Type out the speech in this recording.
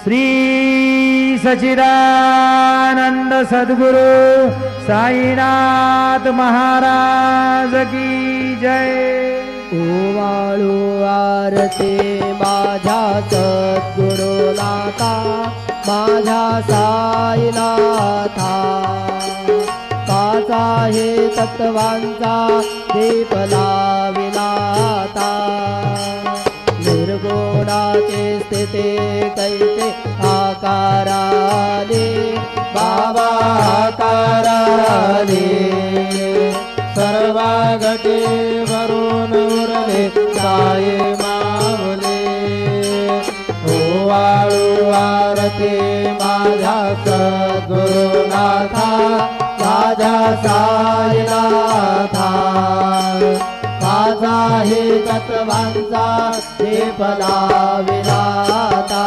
श्री सच्चिदानंद सद्गुरु साईनाथ महाराज की जय। ओवाळू आरती माझ्या सद्गुरुनाथा माझ्या साईनाथा काचा हे तत्वांचा दीप लाविलाता निर्गुणाचे स्थिती कैसे आकाराने बाबा आकाराने सर्वा घटे वरून उरले साये मावले ओवाळू आरती माझ्या सद्गुरुनाथा माझ्या साईनाथा माझा हे तत्वांचा दीप लाविलाता